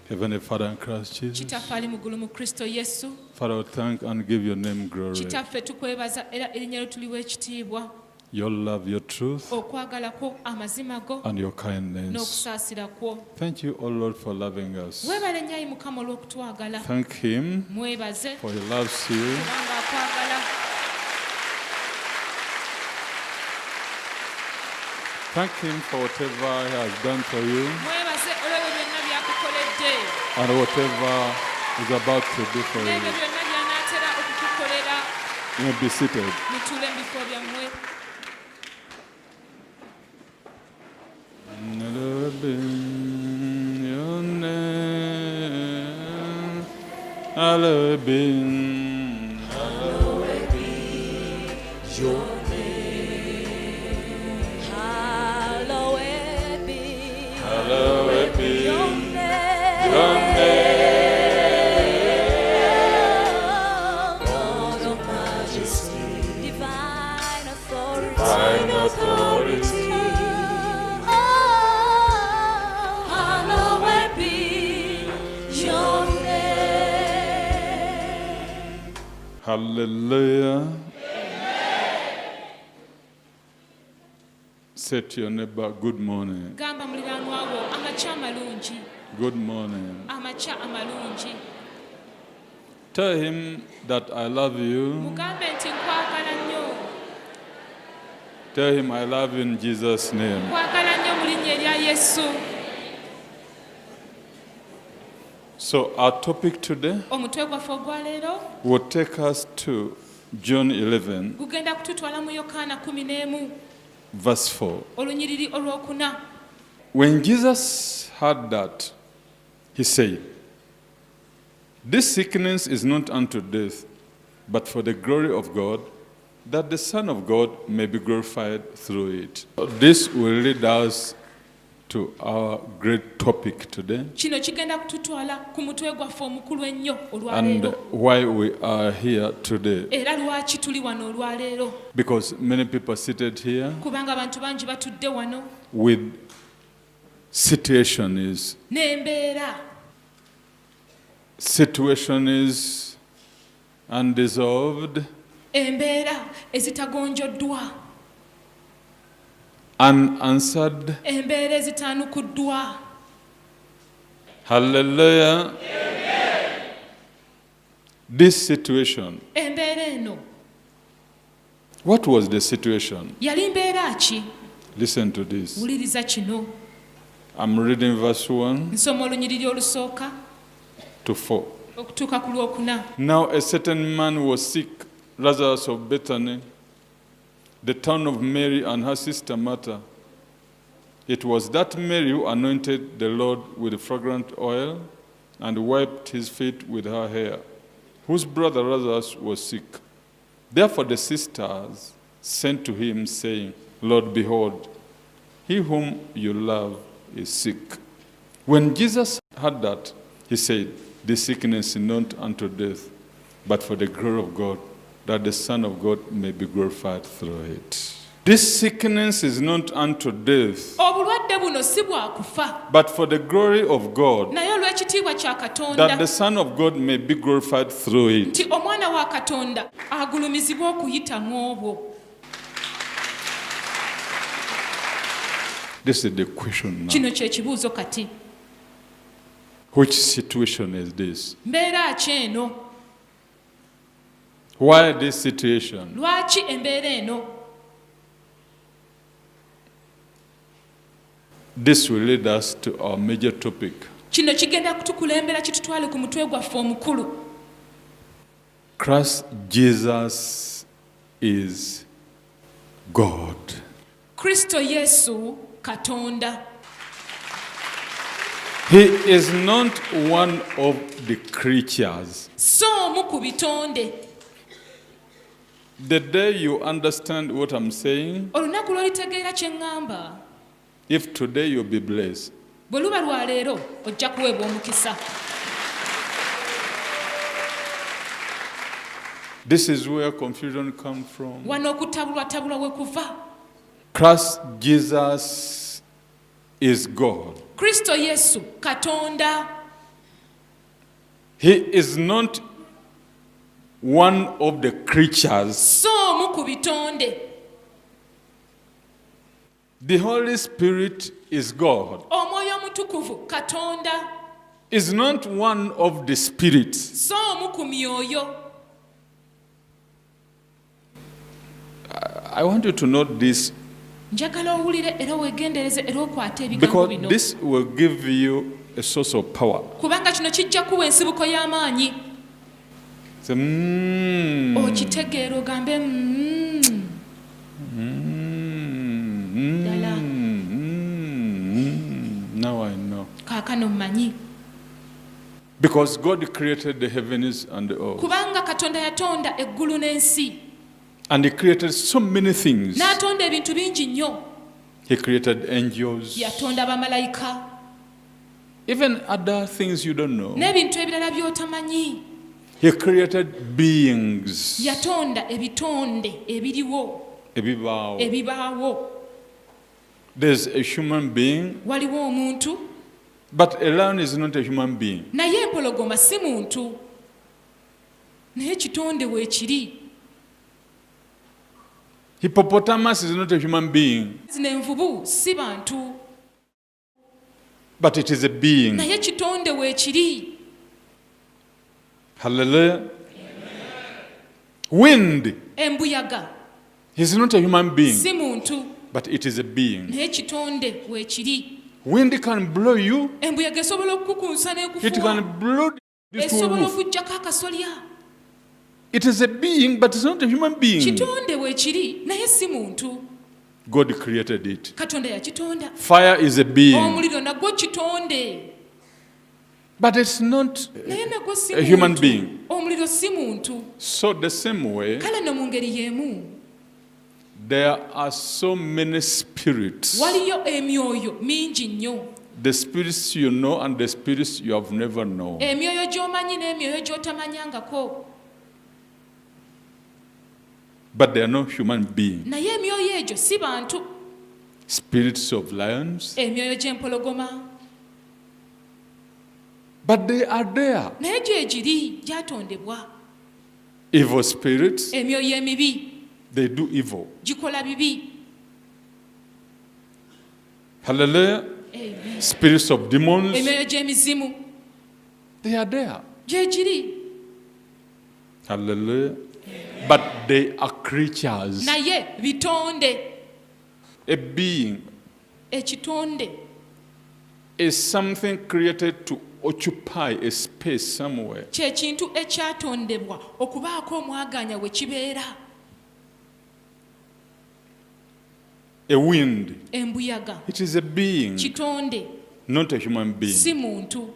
Heavenly Father in Christ Jesus. Kitaffe ali mu ggulu mu Kristo Yesu. Father, we thank and give your name glory. Kitaffe tukwebaza era erinnya lyo tuliwa ekitiibwa. Your love, your truth, okwagala kwo amazima go and your kindness. n'okusaasira kwo. Thank you, O Lord, for loving us. Weebale nnyo ayi Mukama olw'okutwagala. Thank Him Mwebaze for He loves you. kubanga akwagala. Thank Him for whatever He has done for you Mwebaze olw'ebyo byonna by'akukoledde and whatever is about to do for n'ebyo you. byonna by'anaatera okukukolera. You may be seated. Mutuule mu bifo byammwe. Hallowed be your name. Hallowed be your name. Hallowed be your Your name. God of majesty, divine authority, hallowed be your name. Hallelujah. Say to your neighbor, good morning. Gamba muliraanwa wo amakya amalungi. Good morning. Amakya amalungi. Tell him that I love you. Mugambe nti nkwagala nnyo. Tell him I love you in Jesus' name. Nkwagala nnyo mu linnya erya Yesu. So our topic today Omutwe gwaffe ogwaleero will take us to John 11, gugenda kututwala mu Yokaana 11 verse 4. olunyiriri olwokuna. When Jesus heard that, he said, "This sickness is not unto death, but for the glory of God, that the Son of God may be glorified through it." This will lead us to our great topic today Kino kigenda kututwala ku mutwe gwaffe omukulu ennyo and olwaleero. why we are here today. Era lwaki tuli wano olwaleero? Because many people are seated here Kubanga abantu bangi batudde wano with situation is undeserved, embeera ezitagonjoddwa, unanswered. embeera ezitaanukuddwa. Hallelujah. This situation, Embeera eno what was the situation? yali mbeera ki? Listen to this. Wuliriza kino. I'm reading verse 1 Nsoma olunyiriri olusooka to 4. okutuuka ku lwokuna. Now a certain man was sick, Lazarus of Bethany, the town of Mary and her sister Martha. It was that Mary who anointed the Lord with fragrant oil and wiped his feet with her hair, whose brother Lazarus was sick. Therefore the sisters sent to him, saying, "Lord, behold, he whom you love is sick." When Jesus heard that, he said, "This sickness is not unto death, but for the glory of God, that the Son of God may be glorified through it." This sickness is not unto death, Obulwadde buno si bwa kufa, but for the glory of God, naye olw'ekitiibwa kya that Katonda, the Son of God may be glorified through it. nti omwana wa Katonda agulumizibwa okuyita mu obwo. This is the question now. Kino kye kibuuzo kati. Which situation is this? Mbeera ki eno? Why this situation? Lwaki embeera eno? This will lead us to our major topic. Kino kigenda kutukulembera kitutwale ku mutwe gwaffe omukulu. Christ Jesus is God. Kristo Yesu Katonda. He is not one of the creatures. So omu ku bitonde. The day you understand what I'm saying, Olunaku lw'olitegeera kye ŋŋamba, if today you'll be blessed, bwe luba lwa leero ojja kuweebwa omukisa. this is where confusion comes from. Wano okutabulwatabulwa we kuva. Christ Jesus is God. Kristo Yesu Katonda. He is not one of the creatures. so omu ku bitonde. The Holy Spirit is God. Omwoyo omutukuvu Katonda, Is not one of the spirits. so omu ku myoyo. I want you to note this Njagala owulire era weegendereze era okwate ebigambo because bino, this will give you a source of power. kubanga kino kijja kuwa ensibuko y'amaanyi. Say, Okitegeera ogambe ddala Now I know. kaakano mmanyi. Because God created the heavens and the earth. Kubanga Katonda yatonda eggulu n'ensi, And He created so many things. n'atonda ebintu bingi nnyo. He created angels. Yatonda bamalayika Even other things you don't know. n'ebintu ebirala by'otamanyi. He created beings. Yatonda ebitonde ebiriwo, Ebibaawo. ebibaawo. There's a human being, Waliwo omuntu, but a lion is not a human being. naye empologoma si muntu, naye kitonde weekiri. Hippopotamus is not a human being, Zino envubu si bantu, but it is a being. naye kitonde weekiri. Hallelujah. Wind Embuyaga is not a human being, si muntu, but it is a being. naye kitonde weekiri. Wind can blow you, Embuyaga esobola okukukunsa it n'ekufuwa, can blow this whole esobola roof. okuggyako akasolya. It is a being, but it's not a human being. Kitonde weekiri naye si muntu. God created it. Katonda yakitonda. Fire is a being, Omuliro nagwo kitonde, but it's not naye nagwo si a human muntu. being. Omuliro si muntu. So the same way, Kale no mu ngeri y'emu there are so many spirits. waliyo emyoyo mingi nnyo. The spirits you know and the spirits you have never known. Emyoyo gy'omanyi n'emyoyo gy'otamanyangako. But they are not human beings. Naye emyoyo egyo si bantu. Spirits of lions. Emyoyo gy'empologoma But they are there. naye gyegiri gyatondebwa. Evil spirits, Emyoyo emibi they do evil. gikola bibi. Hallelujah. Amen. Spirits of demons, Emyoyo gy'emizimu they are there. gyegiri, Hallelujah. But they are creatures. naye bitonde. A being Ekitonde is something created to occupy a space somewhere. kye kintu ekyatondebwa okubaako omwaganya we kibeera. A wind, Embuyaga it is a being, kitonde not a human being. si muntu.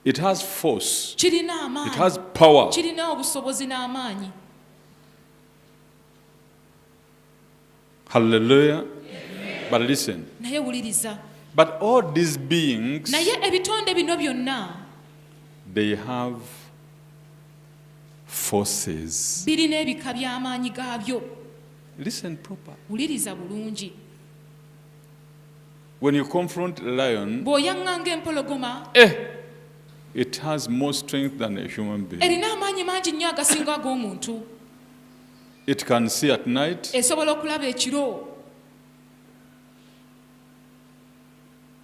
It has force, Kirina it amaanyi, has power. kirina obusobozi n'amaanyi. Hallelujah. But listen, Naye wuliriza, but all these beings, naye ebitonde bino byonna they have forces. birina ebika by'amaanyi gaabyo. Listen proper. Wuliriza bulungi. When you confront a lion, Bw'oyaŋŋanga empologoma, it has more strength than a human being. erina amaanyi mangi nnyo agasinga ag'omuntu. It can see at night Esobola okulaba ekiro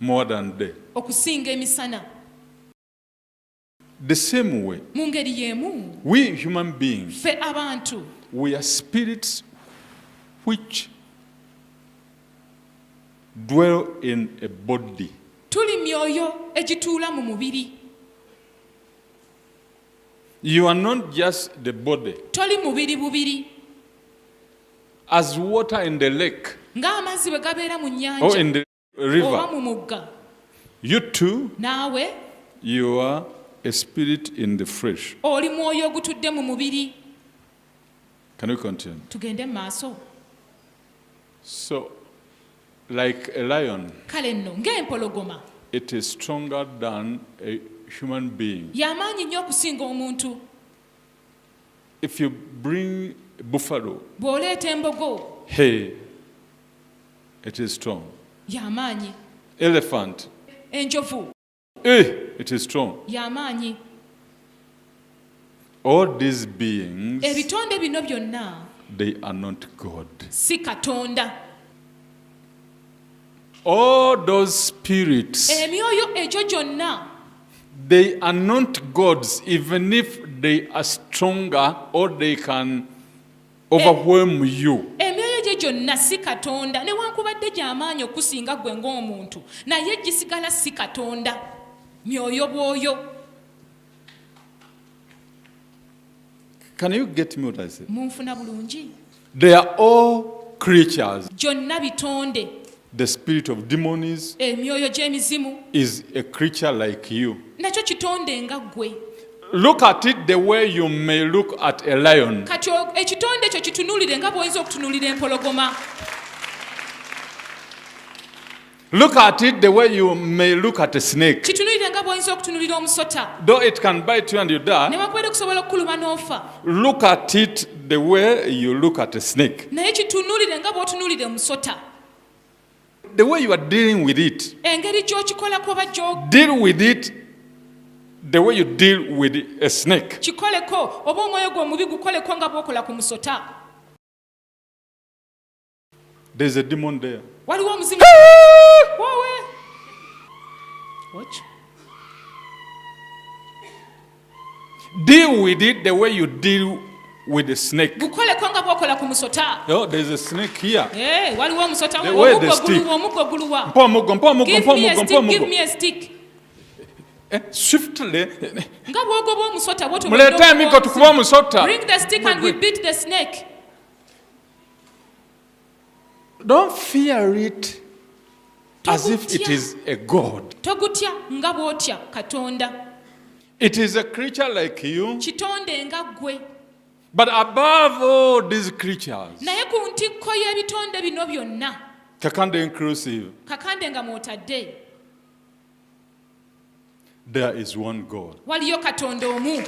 more than day. okusinga emisana. The same way, Mu ngeri y'emu, we human beings, ffe abantu we are spirits which dwell in a body. tuli myoyo egituula mu mubiri. You are not just the body. Toli mubiri bubiri. As water in the lake Ng'amazzi bwe gabeera mu or nnyanja in the oba river, mu mugga, you too, naawe you are a spirit in the flesh. oli mwoyo ogutudde mu mubiri. Can we continue? Tugende mu maaso. So, like a lion, Kale nno ng'empologoma it is stronger than a human being. y'amaanyi nnyo okusinga omuntu. If you bring a buffalo, Bw'oleeta embogo hey, it is strong. y'amaanyi. Elephant, Enjovu It is strong. y'amaanyi. All these beings, Ebitonde bino byonna they are not God. si Katonda. All those spirits, Emyoyo egyo gyonna they are not gods, even if they are stronger or they can overwhelm you. emyoyo gye gyonna si Katonda newankubadde gy'amaanyi okusinga ggwe ng'omuntu naye gisigala si Katonda. Myoyo bwoyo. Can you get me what I say? Munfuna bulungi. They are all creatures. Gyonna bitonde. The spirit of demons Emyoyo gy'emizimu is a creature like you. nakyo kitonde nga ggwe. Look at it the way you may look at a lion. Kati ekitonde ekyo kitunuulire nga bw'oyinza okutunuulira empologoma. Look at it the way you may look at a snake. Kitunuulire nga bw'oyinza okutunuulira omusota. Though it can bite you and you die, Newankubadde okusobola okukuluma n'ofa. look at it the way you look at a snake. Naye kitunuulire nga bw'otunuulira omusota. The way you are dealing with it, Engeri gy'okikolako oba deal with it the way you deal with a snake. kikoleko oba omwoyo gwo omubi gukoleko nga bw'okola ku musota. There's a demon there. Waliwo omuzimu. Woowe. Watch. Deal with it the way you deal with a snake. Gukoleko nga bw'okola ku musota. Oh, there's a snake here. Waliwo omusota. Where the stick? Omuggo guluwa. Mpa omuggo, mpa omuggo, Give mpa me a omuggo, mpa stick. Give omuggo. me a stick. Swiftly. Nga bw'ogoba omusota bw'otyo Muleete emiggo tukube omusota. Bring the stick and we beat the snake. Don't fear it as if it is a god. Togutya nga bw'otya Katonda. It is a creature like you, Kitonde nga ggwe. but above all these creatures, Naye ku ntikko y'ebitonde bino byonna, Kakande inclusive, Kakande nga mw'otadde, there is one God. waliyo Katonda omu.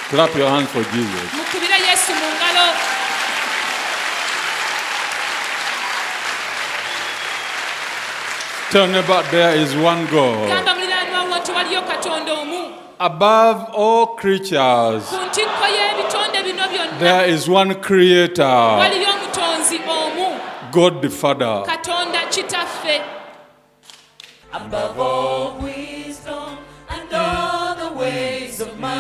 Clap your hands for Jesus. Mukubire Yesu mu ngalo. Tell me about there is one God. Gamba muliraanwa wo nti waliyo Katonda omu. Above all creatures, Ku ntikko y'ebitonde bino byonna, there is one creator, waliyo omutonzi omu, God the Father. Katonda kitaffe. Above all wisdom and all the ways of man,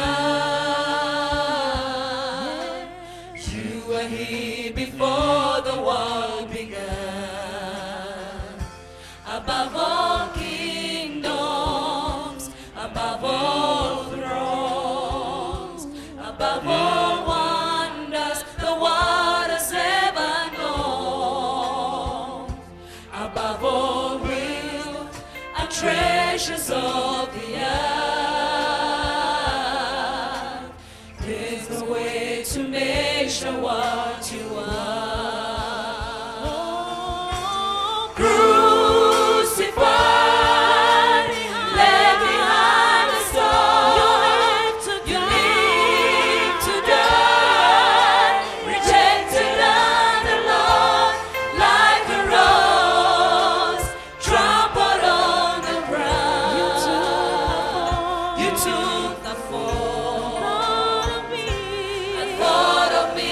you were here before the world began. Above all kingdoms, above all thrones, above all wonders the world has ever known, above all will and treasures of the earth, there's no way to measure what you are. Crucified, led behind the stone, you lived to die, rejected and alone, like a rose trampled on the ground. You took the fall and thought of me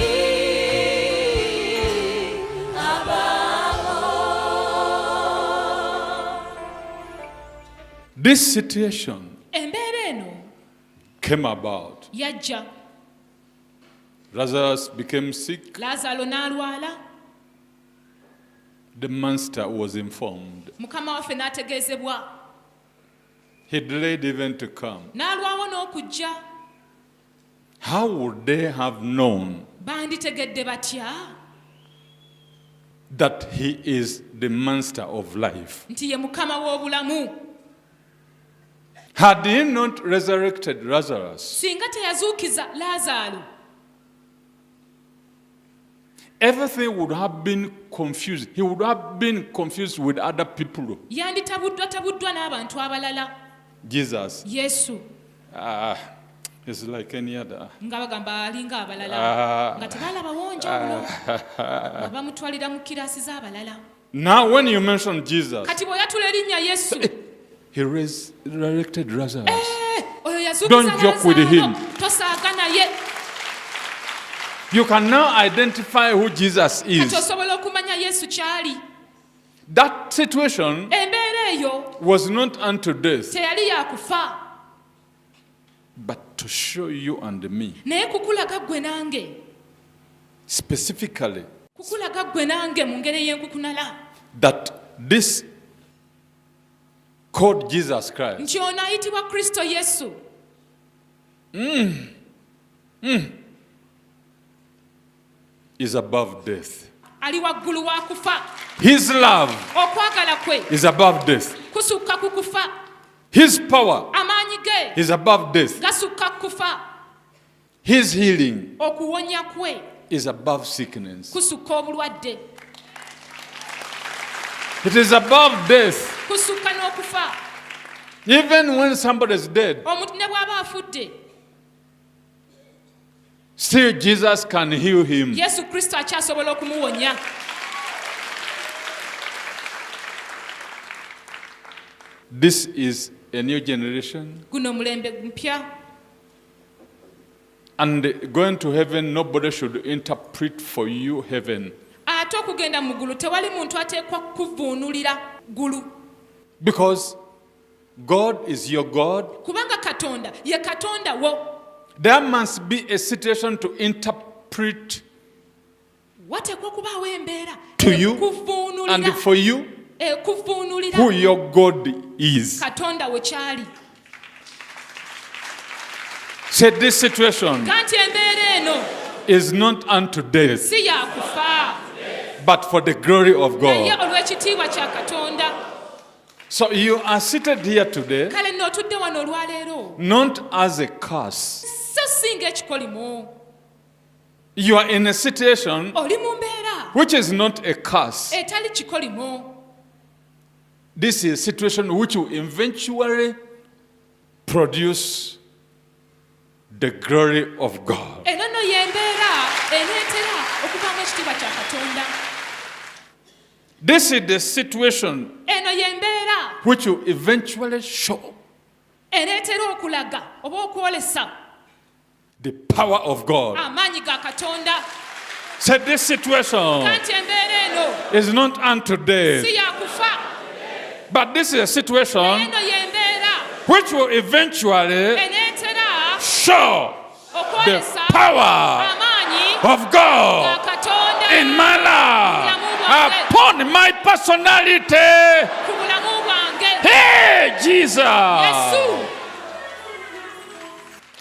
above all. This situation Embeera eno came about. yajja. Lazarus became sick. Laazaalo n'alwala. The master was informed. Mukama waffe n'ategeezebwa. He delayed even to come. N'alwawo n'okujja. How would they have known Banditegedde batya that he is the master of life? nti ye Mukama w'obulamu. Had he not resurrected Lazarus, Singa teyazuukiza Laazaalo, everything would have been confused. He would have been confused with other people. yanditabuddwa n'abantu abalala. Jesus, Yesu is like any other. nga bagamba alinga abalala, nga tebalaba njawulo, nga bamutwalira mu kiraasi z'abalala. Now when you mention Jesus, Kati bw'oyatula erinnya Yesu, He resurrected Lazarus. Oyo yazuukiza Don't joke with him. Laazaalo, tosaaga naye. You can now identify who Jesus Kati is. osobola okumanya Yesu kyali. That situation Embeera eyo was not unto death, teyali yakufa, but to show you and me, naye kukulaga ggwe nange, specifically, kukulaga ggwe nange mu ngeri y'enkukunala, that this called Jesus Christ nti ono ayitibwa Kristo Yesu is above death. ali waggulu wa kufa. His love Okwagala kwe is above death. kusukka ku kufa, His power amaanyi ge is above death. gasukka ku kufa, His healing okuwonya kwe is above sickness. kusukka obulwadde, It is above death. kusukka n'okufa. Even when somebody is dead, Omuntu ne bw'aba afudde, still Jesus can heal him. Yesu Kristo akyasobola okumuwonya. This is a new generation. Guno mulembe mpya, And going to heaven, nobody should interpret for you heaven. ate okugenda mu ggulu tewali muntu ateekwa kuvuunulira ggulu, Because God is your God. kubanga Katonda ye Katonda wo. There must be a situation to interpret Wateekwa okubaawo embeera to you and ekuvuunulira, for you ekuvuunulira who your God is. Katonda we kyali. Say this situation Kanti embeera eno is not unto death, si yakufa, but for the glory of naye God. olw'ekitiibwa kya Katonda. So you are seated here today Kale nno otudde wano olwaleero not as a curse. so si ng'ekikolimo, You are in a situation oli mu mbeera which is not a curse. etali kikolimo. This is a situation which will eventually produce the glory of God. Eno nno y'embeera eneetera okuvaamu ekitiibwa kya Katonda. This is the situation Eno y'embeera which will eventually show eneetera okulaga oba okwolesa the power of God. amaanyi ga Katonda. So this situation Kanti embeera eno is not unto death, si yakufa, but this is a situation eno y'embeera which will eventually eneetera show the okwolesa power amaanyi of ga God Katonda in my life, upon my personality. ku bulamu bwange. Hey, Jesus! Yesu,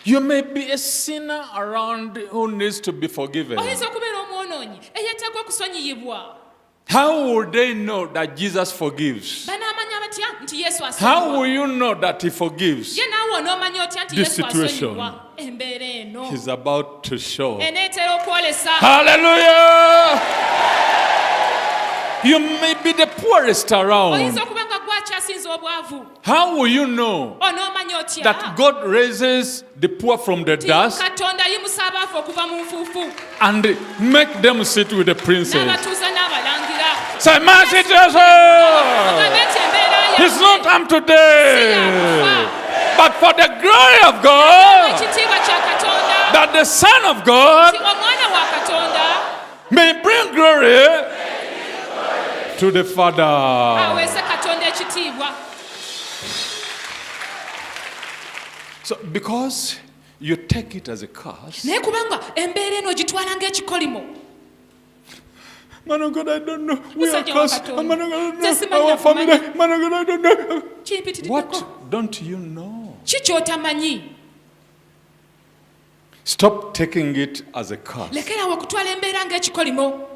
You may be a sinner around who needs to be forgiven. oyinza okubeera omwonoonyi eyeetaaga okusonyiyibwa. How will they know that Jesus forgives? Banaamanya batya nti Yesu How will asonyiwa? you know that He forgives? Ye naawe onoomanya otya nti This Yesu situation asonyiwa? Embeera eno He's about to show. eneetera okwolesa. Hallelujah! You may be the poorest around. Oyinza okuba nga gwakyasinza obwavu. How will you know Onoomanya otya that God raises the poor from the nti dust Katonda ayimusa abaafu okuva mu nfuufu and make them sit with the princes? n'abatuuza n'abalangira. Say, my situation Ogambe nti embeera is not yange unto death, but for the glory of God, ekitiibwa kya Katonda, that the Son of God nti omwana wa Katonda may bring glory to the Father. aweese Katonda ekitiibwa. So, because you take it as a curse, Naye kubanga embeera eno ogitwala ng'ekikolimo. man of God, I don't know. We are Musajja wa cursed. Katonda. Man of God, I don't Nze know. simanyi Our family, nakumanya. man of God, I don't know. Kimpitiriddeko. What don't you know? Ki ky'otamanyi? Stop taking it as a curse. Lekerawo okutwala embeera ng'ekikolimo.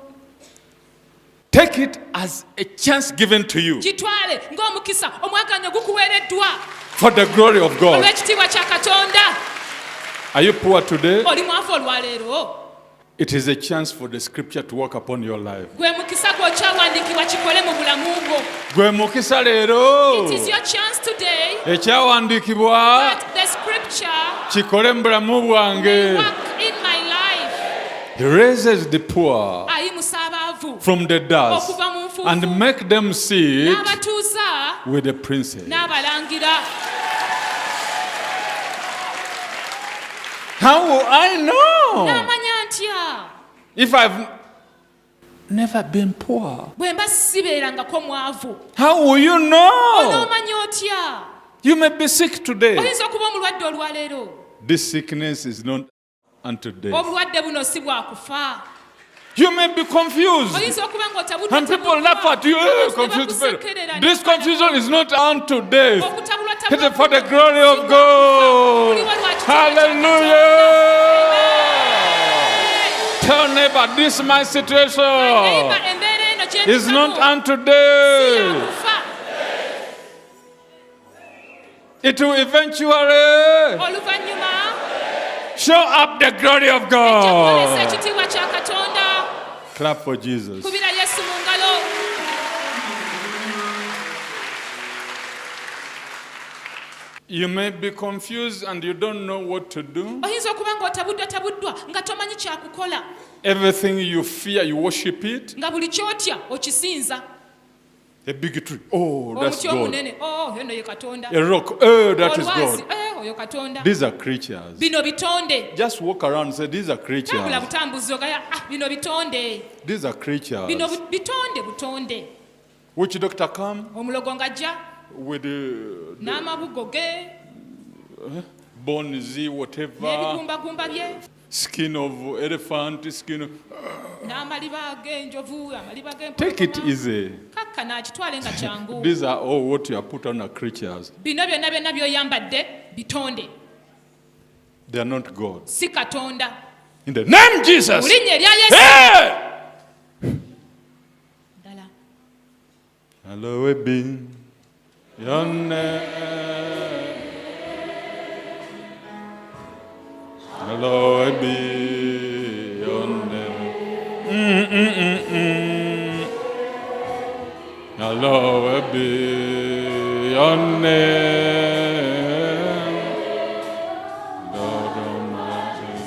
Take it as a chance given to you Gitwale ng'omukisa omwaganyo gukuweereddwa for the glory of God. olw'ekitiibwa kya Katonda. Are you poor today? Oli mwavu olwaleero. It is a chance for the scripture to work upon your life. Gwe mukisa gw'okyawandiikibwa kikole mu bulamu bwo. Gwe mukisa leero It is your chance today ekyawandiikibwa that the scripture kikole mu bulamu may bwange. work in my life. He raises the poor Ayimusa abaavu from the dust okuva mu abafuufu and make them sit n'abatuusa with the princes. n'abalangira. How will I know N'amanya ntya if I've never been poor? bwe mba sibeerangako mwavu. How will you know? Onoomanya otya? You may be sick today. Oyinza okuba omulwadde olwaleero. This sickness is not unto death. Obulwadde buno si bwa kufa. You may be confused. Oyinza okuba ng'otabudde And people laugh at you. Confused fellow. This confusion is not unto death. It is for the glory of God. Hallelujah. Tell neighbor, this is my situation. It's not unto death. It will eventually oluvannyuma show up the glory of God. ekitiibwa kya Katonda. Clap for Jesus. Kubira Yesu mu ngalo. You may be confused and you don't know what to do. Oyinza okuba ng'otabuddwa nga tomanyi kyakukola, Everything you fear, you worship it. nga buli kyotya okisinza. A big tree. Oh, that's Omuti God. omunene, oyo nno ye Katonda. A rock. Oh, that is Olwazi, God. oyo Katonda. These are creatures. Bino bitonde. Just walk around and say, these are Tambula creatures. butambuzi ogaya, bino bitonde. These are creatures. Bino bitonde butonde. Which doctor come Omulogo ng'ajja with the n'amabugo ge bones, whatever, n'ebigumbagumba bye skin of elephant, skin of... n'amaliba g'enjovu, amaliba Take it g'empologoma. easy. Kakka n'akitwale nga kyangu. These are all what you have put on are creatures. Bino byonna by'oyambadde bitonde, They are not God. si Katonda. In the name of Jesus. Mu linnya erya Yesu. Hey! Ddala. Hallowed be your name. Hallowed be your name. Hallowed be your name. Lord Almighty,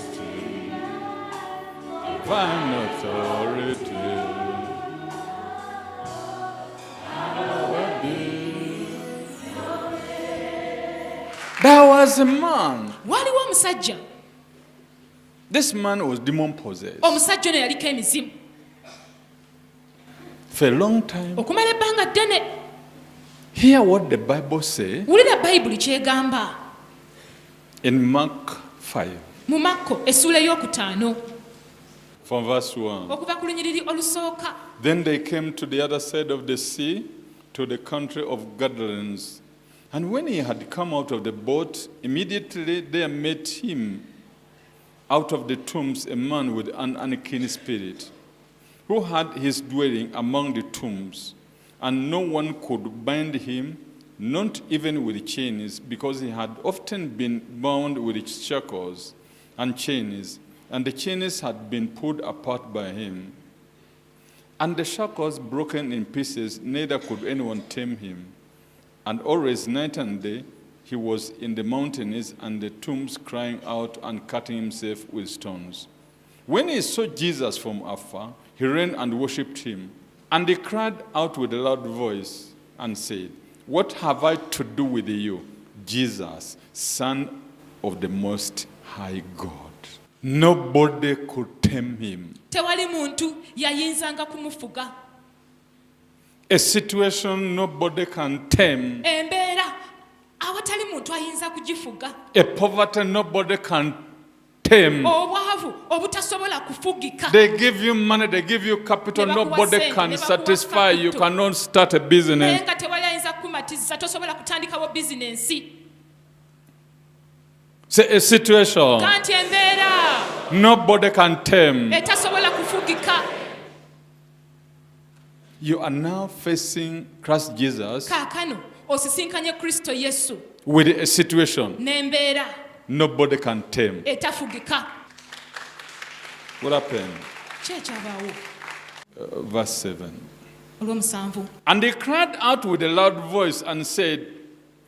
divine authority. Hallowed be. There was a man. Waliwo omusajja. This man was demon possessed Omusajja ono yaliko emizimu for a long time. okumala ebbanga ddene. Hear what the Bible says Wulira Bayibuli kyegamba in Mark 5 mu Makko essuula ey'okutaano from verse 1. okuva ku lunyiriri olusooka. Then they came to the other side of the sea, to the country of Gadarenes. And when he had come out of the boat, immediately there met him out of the tombs a man with an unclean spirit, who had his dwelling among the tombs, and no one could bind him, not even with chains, because he had often been bound with shackles and chains, and the chains had been pulled apart by him. And the shackles broken in pieces, neither could anyone tame him. And always night and day he was in the mountains and the tombs, crying out and cutting himself with stones. When he saw Jesus from afar, he ran and worshipped him. And he cried out with a loud voice and said, "What have I to do with you, Jesus, Son of the Most High God?" Nobody could tame him. Tewali muntu yayinzanga kumufuga. A situation nobody can tame. Embeera awatali muntu ayinza kugifuga. A poverty nobody can tame. Obwavu obutasobola kufugika. They give you money, they give you capital, nobody can satisfy you, cannot start a business. Naye nga tewali ayinza kukumatiza, tosobola kutandikawo bizinensi. Say a situation Kanti embeera nobody can tame. etasobola kufugika. You are now facing Christ Jesus Kaakano osisinkanye Kristo Yesu with a situation n'embeera nobody can tame. etafugika. What happened? Ki ekyabaawo? Verse 7. Olw'omusanvu. And he cried out with a loud voice and said,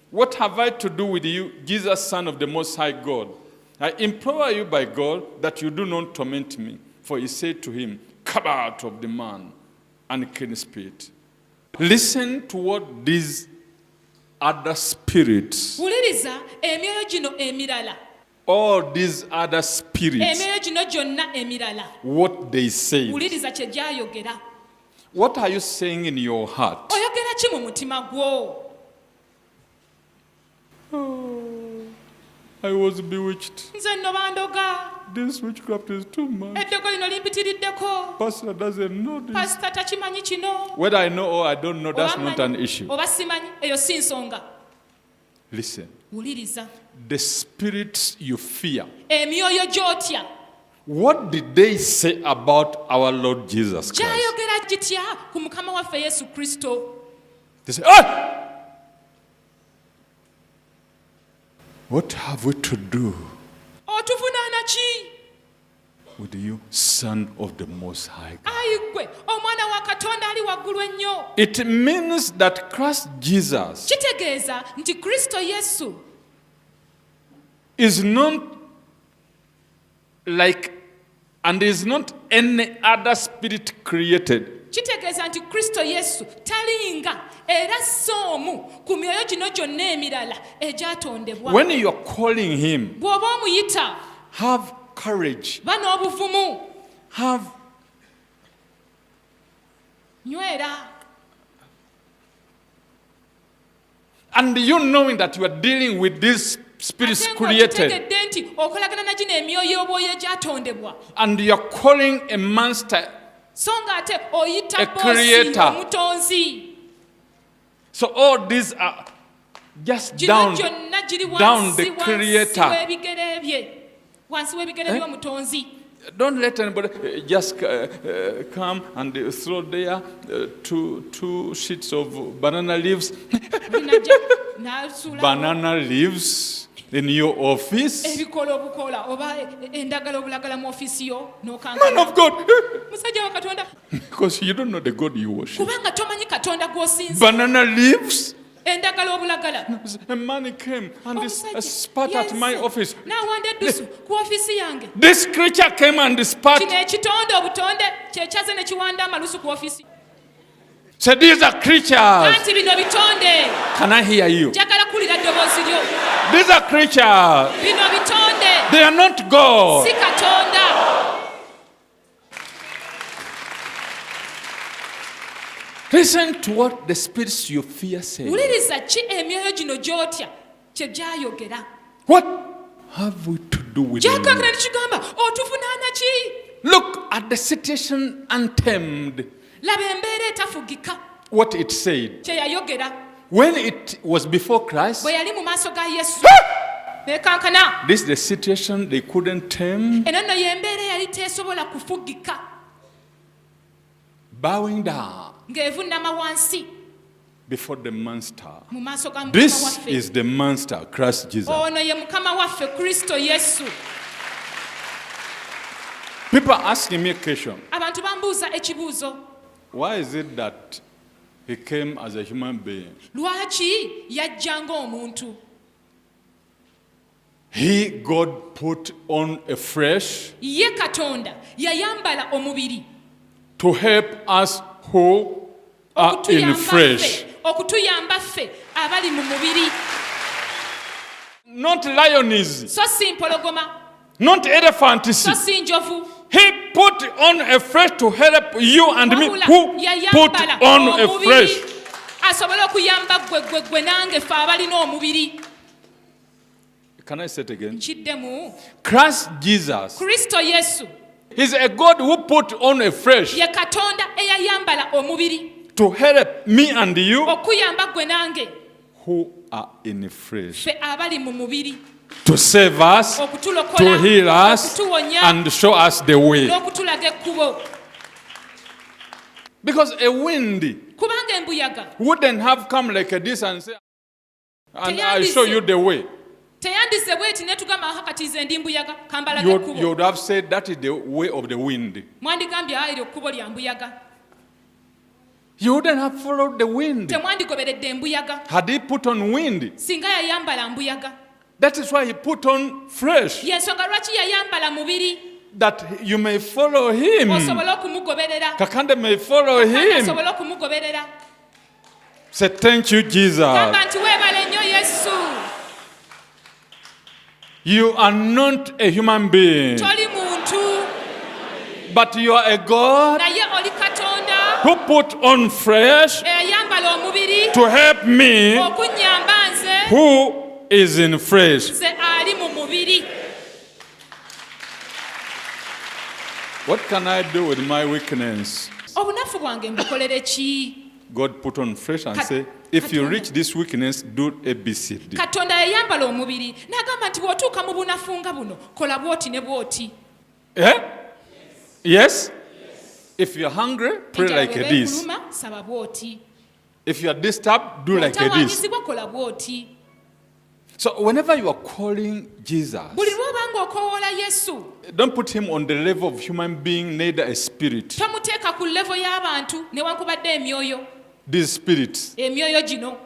"What have I to do with you, Jesus, Son of the Most High God? I implore you by God that you do not torment me." For he said to him, "Come out of the man." unclean spirit. Listen to what these other spirits, wuliriza emyoyo gino emirala, all these other spirits, emyoyo gino gyonna emirala, what they say. wuliriza kye gyayogera. What are you saying in your heart? Oyogera ki mu mutima gwo? I was bewitched. Nze nno bandoga, This witchcraft is too much. eddogo lino limpitiriddeko, Pastor doesn't know this. pasita takimanyi kino. Whether I know or I don't know, that's Oba not mmanyi, an issue. oba simanyi, eyo si nsonga. Listen, Wuliriza, the spirits you fear, emyoyo gy'otya what did they say about our Lord Jesus Christ? gyayogera gitya ku mukama waffe Yesu Kristo? They say, ah! What have we to do Otuvunaana ki? with you, Son of the Most High God? Ayi ggwe omwana wa Katonda ali waggulu ennyo. It means that Christ Jesus Kitegeeza nti Kristo Yesu is not like, and is not any other spirit created. kitegeeza nti Kristo Yesu talinga era soomu ku myoyo gino gyonna emirala egyatondebwa. When you are calling him, Bw'oba omuyita, have courage, ba n'obuvumu, have nywera. and you knowing that you are dealing with these spirits Ate created, ng'okitegedde nti okolagana na gino emyoyo obwoyo egyatondebwa, and you are calling a monster. so ng'ate oyita A boosi creator. omutonzi. So all these are just Gino down, gyonna giri down the wansi creator. w'ebigere bye, wansi w'ebigere by'omutonzi. Don't let anybody just come and throw there two sheets of banana leaves. Najja n'asuula Banana leaves in your office. ebikola obukola oba endagala obulagala mu ofiisi yo Man n'okankana. of God, Musajja wa Katonda, because you don't know the God you worship. kubanga tomanyi Katonda gw'osinza. Banana leaves. Endagala obulagala. A man came and Omusajja, spat at my yes, office. n'awanda eddusu ku ofiisi yange. This creature came and spat. Kino ekitonde obutonde kyekyaze ne kiwanda amalusu ku ofiisi. Said, these are creatures. Anti bino bitonde. Can I hear you? Njagala kulira ddoboozi lyo. These are creatures. Bino bitonde. They are not God. Si Katonda. Listen to what the spirits you fear say. Wuliriza ki emyoyo gino gy'otya kye gyayogera. What have we to do with them? Gyakakira ne kigamba otuvunaana ki? Look at the situation untamed. Laba embeera etafugika What it said. kye yayogera When it was before Christ, bwe yali mu maaso ga Yesu. Beekankana. this is the situation they couldn't tame. Eno nno y'embeera eyali teesobola kufugika, Bowing down ng'evunnama wansi before the monster. mu maaso ga Mukama This waffe. is the monster, Christ Jesus. Ono ye Mukama waffe Kristo Yesu. People are asking me a question. Abantu bambuuza ekibuuzo. Why is it that he came as a human being? Lwaki yajja ng'omuntu? He, God, put on a flesh Ye Katonda yayambala omubiri to help us who are in flesh. okutuyamba ffe abali mu mubiri, Not lions, so si mpologoma, not elephants. so si njovu. He put on a flesh to help you and me Wabula who put yayambala on a omubiri flesh. asobole okuyamba gwe nange ffe abalina omubiri. Can I say it again? Nkiddemu Christ Jesus Kristo Yesu is a God who put on a flesh ye Katonda eyayambala omubiri to help me and you okuyamba gwe nange who are in flesh, ffe abali mu mubiri, to save us, to okutulokola, heal us, okutuwonya and show us the way. n'okutulaga ekkubo. Because a wind Kubanga embuyaga wouldn't have come like this and say, and I show you the way. teyandise bweti ne tugamba hakati nze ndi mbuyaga kambalaga You ekkubo. would have said that is the way of the wind. Mwandigambye eryo ekkubo lya mbuyaga. You wouldn't have followed the wind. Temwandigoberedde embuyaga Had he put on wind, singa yayambala mbuyaga. that is why he put on flesh. Y'ensonga lwaki yayambala mubiri. that you may follow him. osobole okumugoberera. Kakande may follow Kakande him. asobole okumugoberera. Say, thank you, Jesus. Gamba nti weebale nnyo Yesu. You are not a human being, Toli muntu, but you are a God naye oli Katonda who put on flesh eyayambala omubiri to help me okunnyamba nze who is in flesh. nze ali mu mubiri. What can I do with my weakness? Obunafu bwange mbukolere ki? God put on flesh and say, if you reach this weakness, do ABCD. Katonda yayambala omubiri n'agamba nti bw'otuuka mu bunafu nga buno kola bw'oti ne bw'oti. Eh? Yes? If you're hungry, pray Enjala like bw'eba this. ekuluma, saba bw'oti. If you are disturbed, do like this. Bw'otawaanyizibwa kola bw'oti. So whenever you are calling Jesus, Buli lw'oba ng'okoowoola Yesu, don't put him on the level of human being, neither a spirit. tomuteeka ku levo y'abantu newankubadde emyoyo. These spirits, Emyoyo gino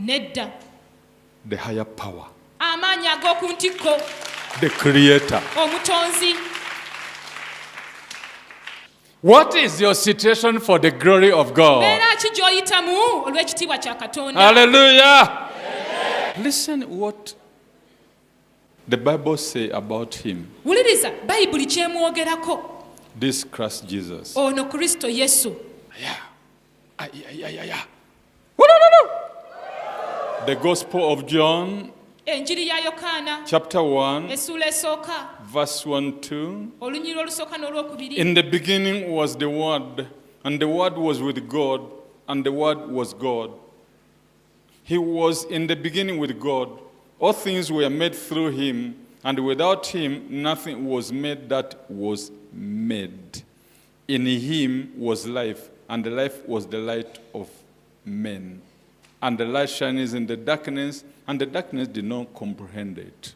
nedda. the higher power, Amaanyi ag'oku ntikko, the creator. omutonzi. What is your situation for the glory of God? Mbeera ki gy'oyitamu olw'ekitiibwa kya Katonda? Hallelujah. Listen what the Bible say about him. Wuliriza Bayibuli kyemwogerako. This Christ Jesus. Ono Kristo Yesu. Yeah. Woo-no-no-no. The Gospel of John, Enjiri ya Yokaana chapter 1, essula esooka verse 1-2. olunyiri olusooka n'olwokubiri. In the beginning was the Word, and the Word was with God, and the Word was God. He was in the beginning with God. All things were made through him, and without him nothing was made that was made. In him was life, and the life was the light of men. And the light shines in the darkness, and the darkness did not comprehend it.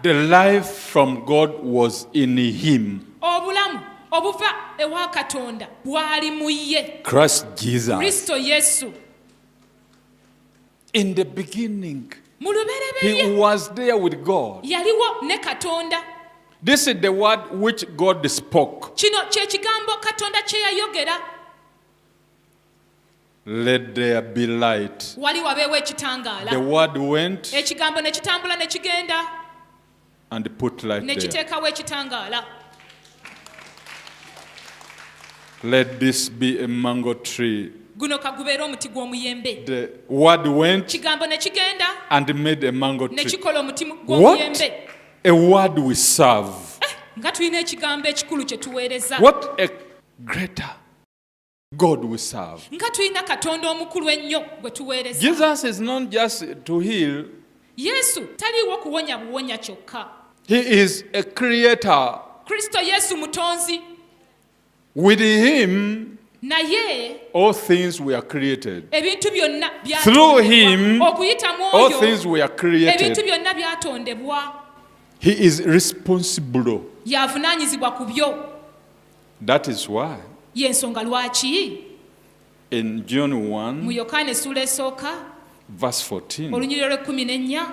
The life from God was in him. Obulamu obuva ewa Katonda bwali mu ye. Christ Jesus. Kristo Yesu. In the beginning, Mu he lubereberye was there with God. yaliwo ne Katonda. This is the word which God spoke. Kino kye kigambo Katonda kye yayogera. Let there be light. Wali wabeewo The ekitangaala. word went Ekigambo ne kitambula ne kigenda and put light ne there. kiteekawo ekitangaala. Let this be a mango tree. Guno kagubeera omuti gw'omuyembe. The word went Kigambo ne kigenda and made a mango ne tree. kikola omuti What gw'omuyembe. a word we serve. Nga tulina ekigambo ekikulu kye tuweereza. What a greater God we serve. Nga tulina Katonda omukulu ennyo gwe tuweereza. Jesus is not just to heal. Yesu taliiwo kuwonya buwonya kyokka. He is a creator. Kristo Yesu mutonzi. With him, Naye all things were created. ebintu byonna Through him, okuyita mu all oyo things were ebintu created. byonna byatondebwa. He is responsible. Yavunaanyizibwa ku byo. That is why Y'ensonga lwaki in John mu 1, Yokaana essula esooka verse 14, olunyiriro lw'e14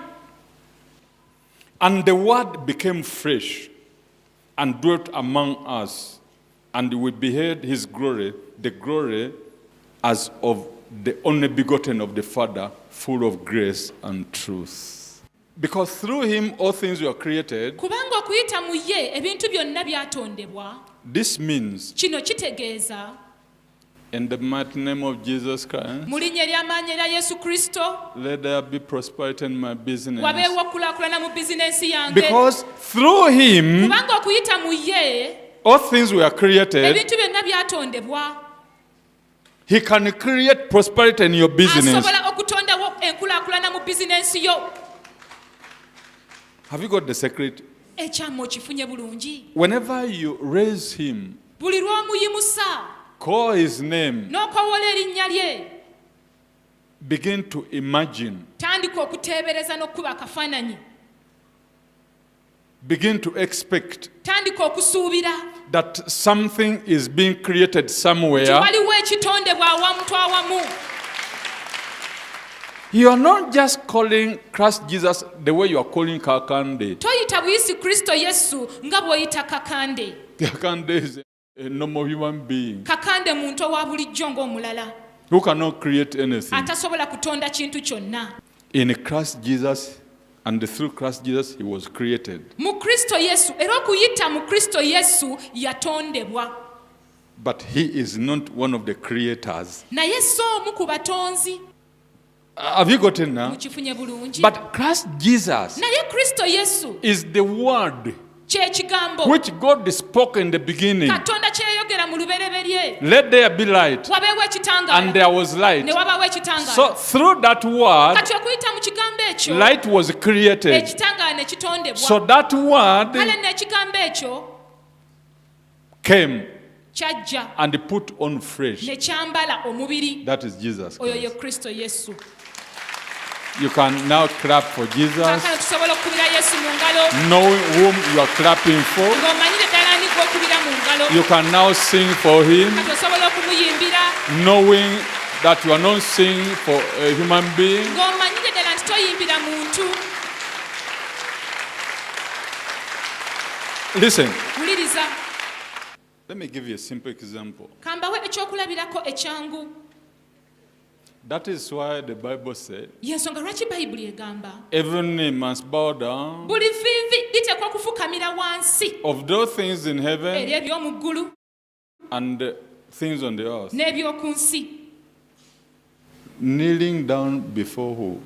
and the word became flesh and dwelt among us, and we beheld his glory, the glory as of the only begotten of the Father, full of grace and truth. Because through him all things were created. kubanga okuyita mu ye ebintu byonna byatondebwa. This means, Kino kitegeeza in the mighty name of Jesus Christ, mu linnya ery'amaanyi erya Yesu Kristo let there be prosperity in my business. wabeewo okulaakulana mu bizinensi yange. Because through him Kubanga okuyita mu ye all things were created. ebintu byonna byatondebwa. He can create prosperity in your business. Asobola okutondawo enkulaakulana mu bizinensi yo. Have you got the secret? Ekyama okifunye bulungi. Whenever you raise him, Buli lw'omuyimusa call his name, n'okowoola erinnya lye, begin to imagine, tandika okuteebereza n'okuba akafaananyi. begin to expect Tandika okusuubira that something is being created nti somewhere waliwo ekitondebwa awamu. You are not just calling Christ Jesus the way you are calling Kakande. toyita buyisi kristo yesu nga bw'oyita kakande. Kakande is a normal human being Kakande muntu owa bulijjo ng'omulala who cannot create anything. atasobola kutonda kintu kyonna. In Christ Jesus and through Christ Jesus, he was created. Mu kristo yesu era okuyita mu kristo yesu yatondebwa. But he is not one of the creators. naye so omu ku batonzi. Have you gotten now? Mukifunye bulungi. But Christ Jesus naye kristo yesu is the word kyekigambo which God spoke in the beginning. katonda kyeyogera mu lubereberye. Let there be light. wabeewo And ekitangaala there was light. ne wabaawo ekitangaala. So through that word, kati okuyita mu kigambo ekyo light was created. ekitangaala ne kitondebwa. So that word kale n'ekigambo ekyo came kyajja and put on flesh. ne kyambala omubiri. That is Jesus oyo ye Christ. kristo yesu. You can now clap for Jesus, kaakano tusobola okukubira yesu mu ngalo knowing whom you are clapping for. ng'omanyire ddala ani gw'okubira mu ngalo. You can now sing for him, kati osobola okumuyimbira knowing that you are not singing for a human being. ng'omanyire ddala nti toyimbira muntu. Listen, wuliriza let me give you a simple example. kambawe ekyokulabirako ekyangu. That is why the Bible said, yensonga lwaki bayibuli egamba every knee must bow down buli vviivi liteekwa okufukamira wansi of those things in heaven eri eby'omu ggulu and things on the earth. n'eby'oku nsi Kneeling down before who?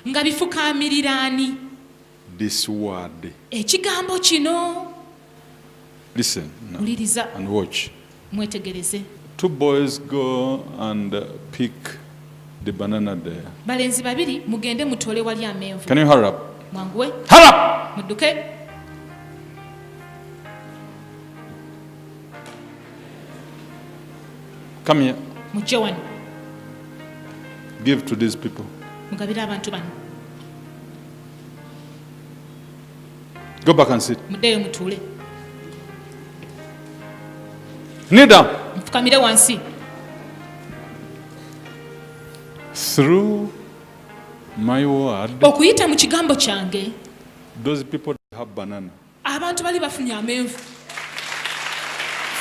nga bifukaamirira ani? This word. ekigambo kino. Listen now wuliriza and watch. mwetegereze. Two boys go and pick the banana there. balenzi babiri mugende mutoole wali amenvu. Can you hurry up? mwanguwe Hurry up! mudduke. Come here. mujje wano Give to these people. mugabire abantu bano. Go back and sit. muddeeyo mutuule. Kneel down. mufukamire wansi. Through my word, okuyita mu kigambo kyange those people have banana. abantu bali bafunye amenvu.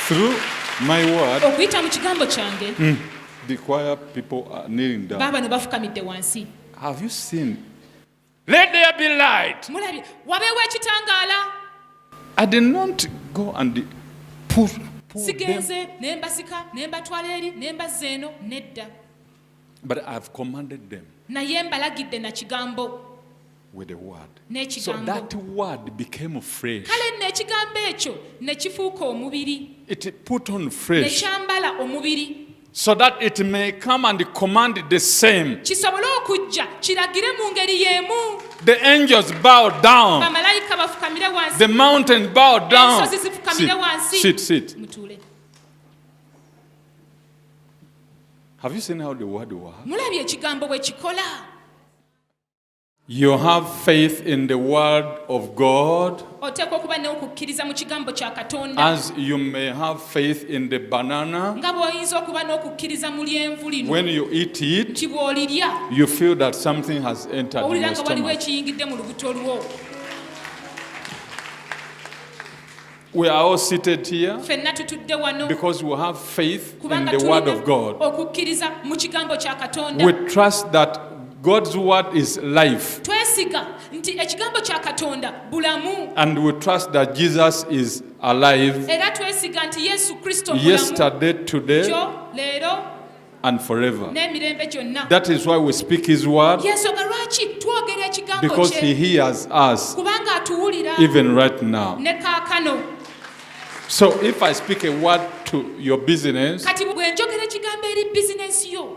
Through my word, okuyita mu kigambo kyange the choir people are kneeling down. baabano bafukamidde wansi. Have you seen? Let there be light. mulabye wabeewo ekitangaala. I did not go and pull them, sigenze ne mbasika ne mbatwala eri ne mbazza eno nedda. but I have commanded them naye mbalagidde na kigambo with the word. So n'ekigambo. that word became fresh. kale nno ekigambo ekyo ne kifuuka omubiri It put on ne fresh kyambala omubiri so that it may come and command the same. kisobole okujja kiragire mu ngeri y'emu. The angels bow down. bamalayika bafukamire wansi. The mountain bow down. ensozi zifukamire wansi. Sit. mutuule. Have you seen how the word works? mulabye ekigambo bwe kikola. You have faith in the word of God oteekwa okuba n'okukkiriza mu kigambo kya katonda as you may have faith in the banana. nga bw'oyinza okuba n'okukkiriza mu lyenvu lino When you eat it, nti bw'olirya you feel that something has entered in owulira your nga waliwo stomach. ekiyingidde mu lubuto lwo. We are all seated here ffenna tutudde wano because we have faith in kubanga the word tulina of God. okukkiriza mu kigambo kya katonda. We trust that God's word is life, twesiga nti ekigambo kya katonda bulamu and we trust that Jesus is alive era twesiga nti yesu kristo mulamu yesterday, today, kyo leero and forever. n'emirembe gyonna. That is why we speak his word, yensonga lwaki twogera ekigambo because he kye hears us kubanga atuwulira even right now. ne kaakano. So if I speak a word to your business, kati bwe njogera ekigambo eri bizinensi yo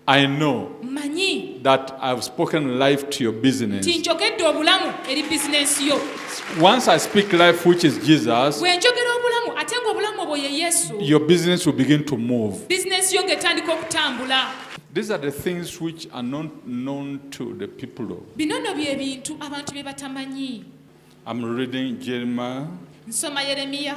I know manyi that I've spoken life to your business. nti njogedde obulamu eri bizinensi yo. Once I speak life, which is Jesus, bwe njogera obulamu ate ng'obulamu obwo ye yesu your business will begin to move. bizinensi yo ng'etandika okutambula. These are the things which are not known to the people. bino nno bye bintu abantu bye batamanyi. I'm reading Jeremiah nsoma yeremiya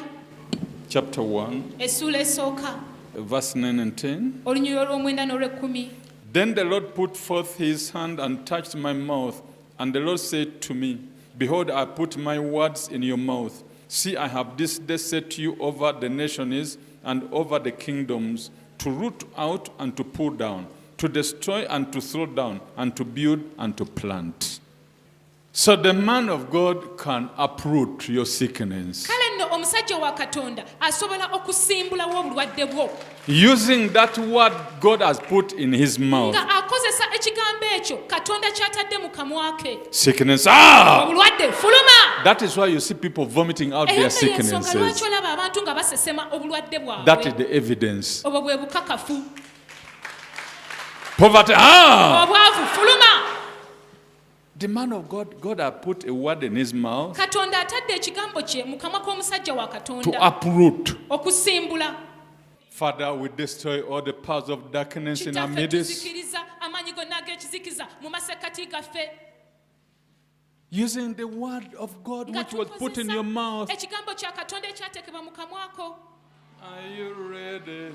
chapter 1, essuula esooka verse 9 and 10. olunyiriro olw'omwenda n'olw'ekkumi. Then the Lord put forth his hand and touched my mouth. And the Lord said to me, Behold, I put my words in your mouth. See, I have this day set you over the nations and over the kingdoms, to root out and to pull down, to destroy and to throw down, and to build and to plant. So the man of God can uproot your sickness. kale nno omusajja wa katonda asobola okusimbulawo obulwadde bwo Using that word God has put in his mouth. nga akozesa ekigambo ekyo katonda ky'atadde mu kamwa ke. Sickness, obulwadde fuluma. That is why you see people vomiting out their Eyo nno y'ensonga sicknesses. lwaki olaba abantu nga basesema obulwadde That is bwabwe. the evidence. obwo bwe bukakafu. Poverty, obwavu fuluma. The man of God, God had put a word in his mouth katonda atadde ekigambo kye mu kamwa k'omusajja wa to katonda uproot. okusimbula. Father, we destroy all the powers of darkness in our kitaffe midst. tuzikiriza amaanyi gonna ag'ekizikiza mu masekkati gaffe. Using the word of God nga which was put in your mouth. ekigambo kya katonda ekyateekebwa mu kamwako. Are you ready?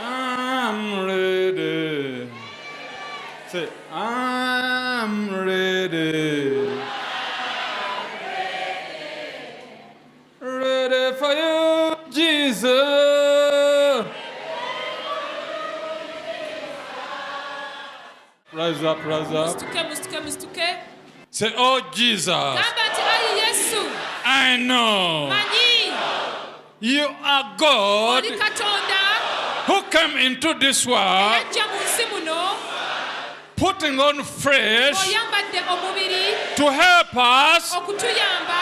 I'm ready. Say, I'm ready. Ready for you, Jesus. Rise up, rise up. musituke. Say, oh Jesus, gamba nti ayi yesu I know manyi you are God oli katonda who came into this world yajja mu nsi muno putting on flesh oyambadde omubiri to help us okutuyamba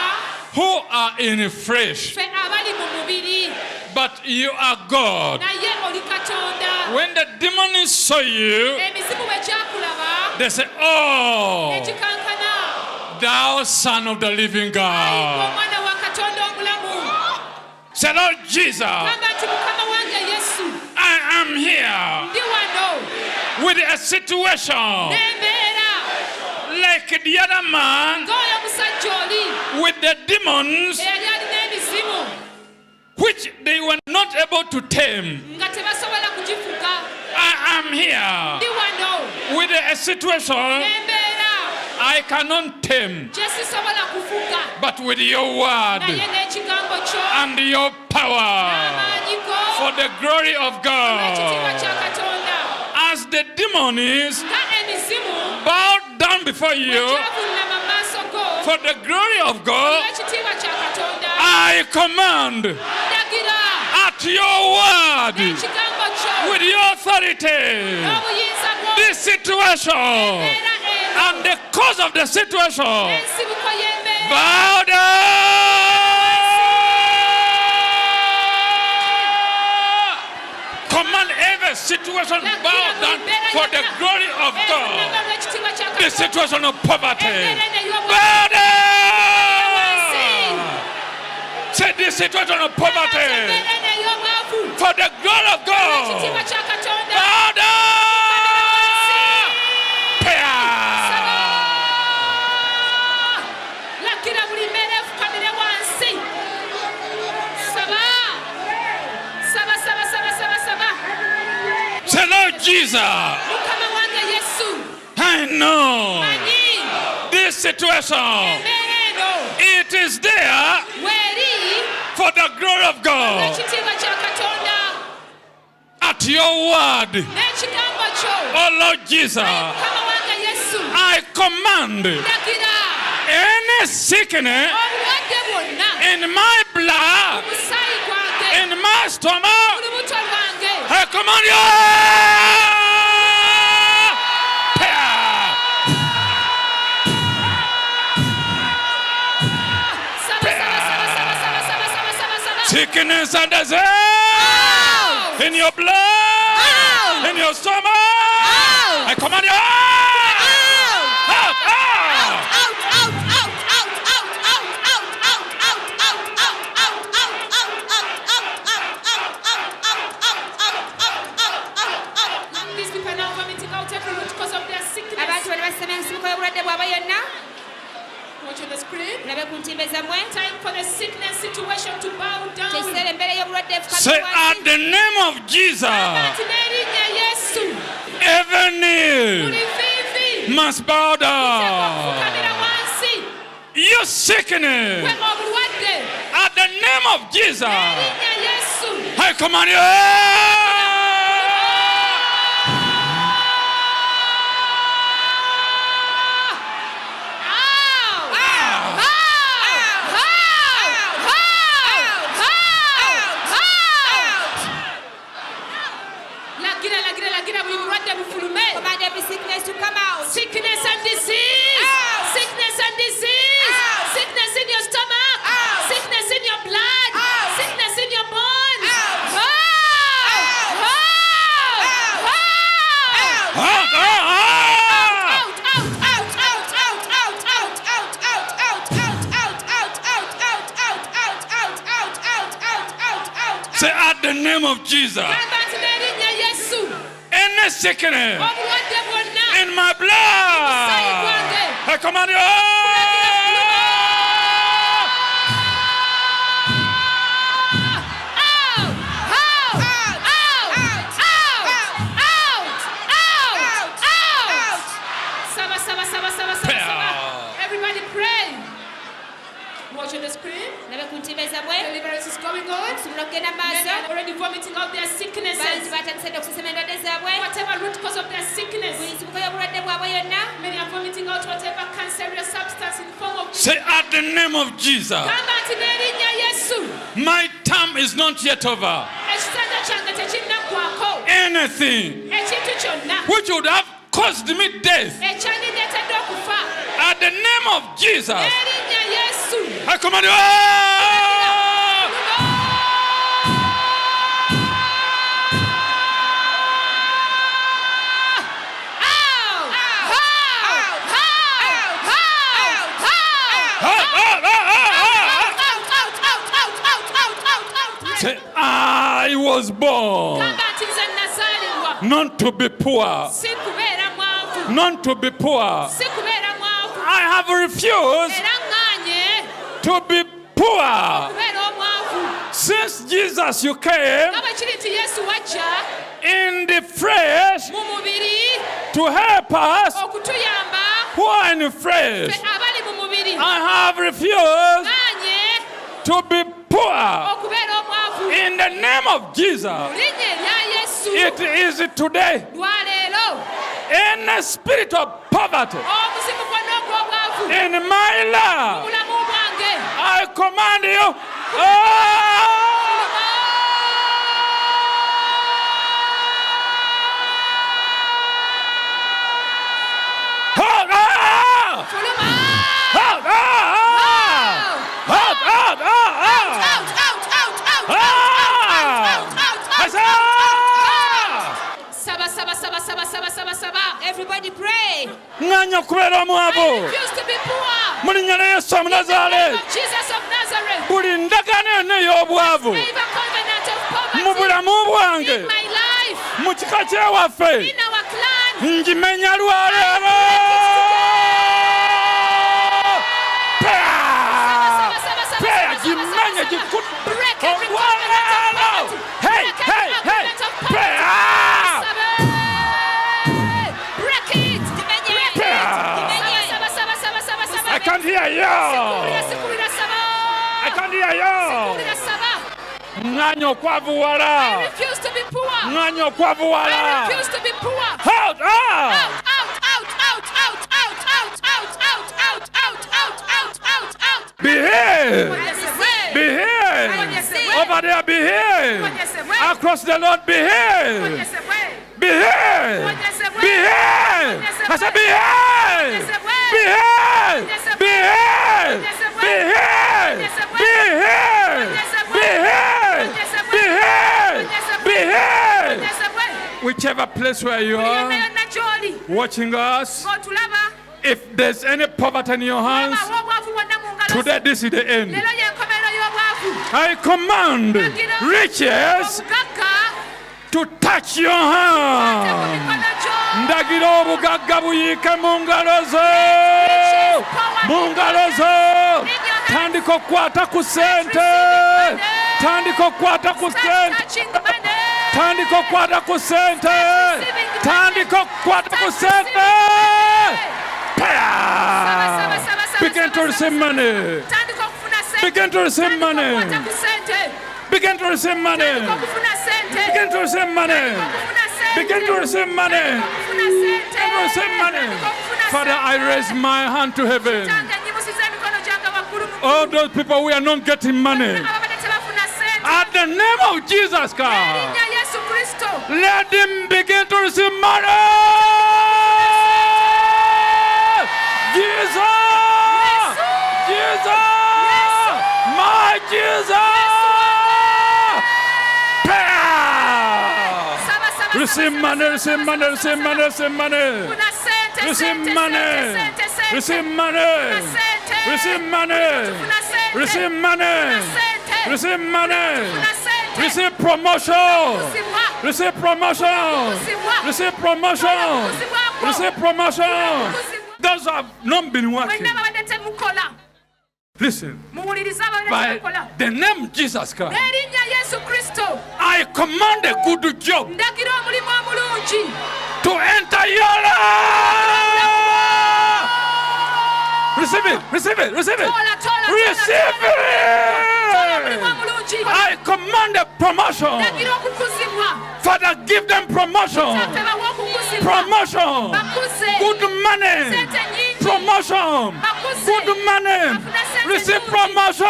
who are in flesh. ffe abali mu mubiri But you are God. naye oli katonda. When the demons saw you, emizimu bwe gyakulaba they say, oh, ekikankana thou son of the living ayi God. omwana wa katonda omulamu. Say, Lord Jesus, gamba nti mukama wange yesu I am here ndi wano with a situation n'embeera like the other man ng'oyo omusajja oli with the demons eyali alina emizimu which they were not able to tame. nga tebasobola kugifuga. I am here ndi wano with a situation n'embeera I cannot tame, gye sisobola kufuga, but with your word naye n'ekigambo kyo and your power n'amaanyi go for the glory of olw'ekitiibwa God. kya katonda. As the demons nga emizimu bowed down before you bwegyavunnama mu maaso go for the glory of God, olw'ekitiibwa kya katonda, I command ndagira at your word n'ekigambo kyo with your authority n'obuyinza bwo this situation embeera eno and the cause of the situation. n'ensibuko y'embeera Bow down. Command every situation bow down for the glory of God. evunnama olw'ekitiibwa kya The katonda. situation of poverty. Embeera eno ey'obwa- Bow down. Say this situation of poverty embeera eno ey'obwavu for the glory of olw'ekitiibwa God. kya katonda. Bow down. Lakira buli mbeera efukamire wansi. Saba. Saba, saba, saba, saba, saba. Say, Lord Jesus, Mukama wange Yesu, I know manyi this situation. embeera eno It is there weeri for the glory of God. olw'ekitiibwa kya katonda At your word, n'ekigambo kyo. oh Lord Jesus, Mukama wange Yesu, I command ndagira any sickness obulwadde bwonna in my blood, mu musaayi gwange, in my stomach, mu lubuto lwange, I command you. saba, saba, saba, saba, saba, saba, saba, saba, saba. Sickness and disease in your blood, in your stomach, I command you. Out, out. These people are now vomiting out every root because of their sickness. abantu bali basema ensibuko y'obulwadde bwabwe yonna. Watch Watch on the screen. mulabe ku ntimbe zammwe Time for the sickness situation to bow down. kyekiseera embeera y'obulwadde Say, at the name of Jesus, Ati n'erinnya Yesu. every knee Buli viivi. must bow down. Fukamira wansi. You sickness, Gwe obulwadde. at the name of Jesus, N'erinnya Yesu. I command you. Lagira buli bulwadde bufulume. command every sickness to come out. Sickness and disease. Out. Sickness and disease. Out. Sickness in your stomach. Out. Sickness in your blood. Out. Sickness in your bones. Out. Out. Out. Out, Say, at the name of Jesus, any sickness in my blood, I command you. Everybody pray. Watch on the screen. mulabe ku ntimbe zammwe Deliverance is going on. okusobola okugenda mu Men maaso are already vomiting out their bangi sicknesses. batandise okusesema endwadde zaabwe Whatever root cause of their sickness. buli nsibuko y'obulwadde bwabwe yonna Many are vomiting out whatever cancerous substance in form of Say, at the name of Jesus, Gamba ati n'erinnya Yesu. my term is not yet over. Ekitanda kyange tekinnaggwako. Anything Ekintu kyonna which would have caused me death, ekyandindeetedde okufa. at the name of Jesus, N'erinnya Yesu. I command you. Say, I was born Gamba ati nze nasaalibwa. not to be poor, Si kubeera mwavu. not to be poor. Si kubeera mwavu. I have refused Era ŋŋaanye to be poor. kubeera omwavu. Since Jesus, you came Nga bwe kiri nti Yesu wajja in the flesh mu mubiri to help us okutuyamba who are in the flesh. ffe abali mu mubiri. I have refused Ŋŋaanye to be poor. okubeera omwavu. In the name of Jesus, Mu linnya erya Yesu. it is today. Lwaleero Any spirit of poverty omuzimu gwonna ogw'obwavu in my life, obulamu bwange I command you. Oh! Out, out, fuluma. out, out, out, out, out. Saba. everybody pray Nganya kubeera I omwavu refuse to be poor. mu linnya lya Yesu In the name Omunnazaaleesi. of Jesus of Nazareth. Buli ndagaano yonna ey'obwavu Favor covenant of mu poverty bulamu bwange in my life, mu kika kyewaffe in our clan. ngimenya lwaleero. Gimenye gikutte Break every olwaleero. covenant of poverty. Hey, Break hey, every hey. covenant of poverty. Break it. I can't hear you. I can't hear you. Nganya okwavuwala. Refuse to be poor. Nganya okwavuwala. I refuse to be poor. Out, out. Behave. Behave. Over there, behave. Across the Lord, behave. Behave. Behave. I said, behave. Behave. Behave. Behave. Behave. Behave. Behave. Behave. Whichever place where you are watching us, if there's any poverty in your hands, today this is the end. I command riches to touch your hand. Ndagira obugagga buyiike mu ngalo zo. mu ngalo zo. Tandika okukwata ku ssente. Tandika okukwata ku ssente. touching money. Tandika okukwata ku ssente. Tandika okukwata ku ssente. Begin to receive money. Tandika okufuna ssente. Begin to receive money. Kwata ku ssente. Begin to receive money. Tandika okufuna ssente. Begin to receive money. Okufuna ssente. Begin to receive money. Okufuna ssente. Begin to receive money. Father, I raise my hand to heaven. Tange nyimusiza emikono gyange waggulu mu ggulu. All those people who are not getting money, Ababadde tebafuna ssente. at the name of Jesus Christ, Erinnya Yesu Kristo. let them begin to receive money. Jesus! Jesus! My Jesus! Saba, saba, Receive saba, money, saba, receive saba, money, saba, receive saba, money, receive money. Funa ssente, Receive ssente, money. ssente, ssente, Receive ssente. money. Ssente. Receive money. Funa ssente. Receive money. Ssente. Receive money. Funa ssente. Receive promotion. Kuzibwa. Receive promotion. Receive promotion. Receive promotion. Those who have not been working. Mwenna ababadde temukola. Listen. Muwulirize ababadde By temukola. the name Jesus Christ, Erinnya Yesu Kristo. I command a good job Ndagira omulimu omulungi. to enter your life. Receive it. Receive it. Receive it. Tola, tola, Receive tola omulimu it. omulungi. I command a promotion. Ndagira okukuzibwa. Father, give them promotion. Ffe bawa okukuzibwa. Promotion. Bakuze. Good money. Ssente nnyingi. Promotion. Bakuze. Good money. Bafuna ssente Receive nnungi. promotion.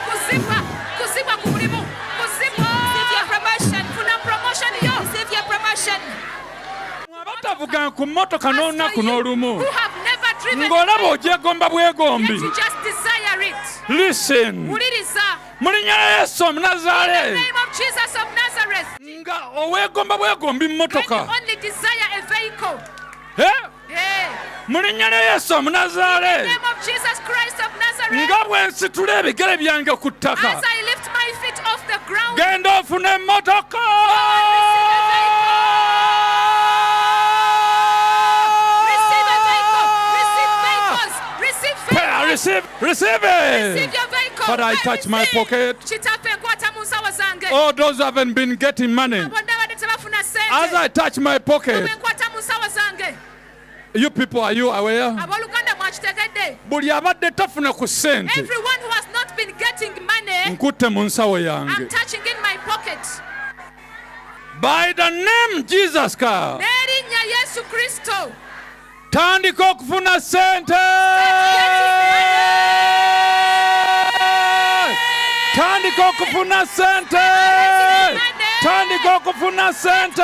Kuzibwa. Kuzibwa ku mulimu. Kuzibwa. Receive your promotion. Funa promotion yo. Receive your promotion. Abatavuga ku mmotoka n'olunaku n'olumu Who have never driven ng'olaba ogyegomba yet bwegombi. you just desire it. Listen. Wuliriza. Mu linnya lya Yesu In the Omunazaaleesi name of Jesus of Nazareth. nga oweegomba bwegombi When you mmotoka. only desire a vehicle. Eh? Yeah. Mu linnya lya Yesu In the Omunazaaleesi name of Jesus Christ of Nazareth. nga bwe nsitula ebigere byange ku As ttaka. I lift my feet off the ground. Genda ofune emmotoka. Receive a vehicle. Receive vehicles. Receive vehicles. Receive Receive it. your vehicle. Father, I touch my receive. pocket. Kitaffe nkwata mu nsawo zange. All those who haven't been getting money, Bonna abadde tebafuna as ssente. I touch my pocket, Bwe nkwata mu nsawo zange. you people, are you aware? Abooluganda mwakitegedde. Buli abadde tafuna ku ssente Everyone who has not been getting money, nkutte mu nsawo I'm yange. touching in my pocket. By the name Jesus Christ, N'erinnya Yesu Kristo. tandika okufuna ssente. Tandika okufuna ssente. Tandika okufuna ssente.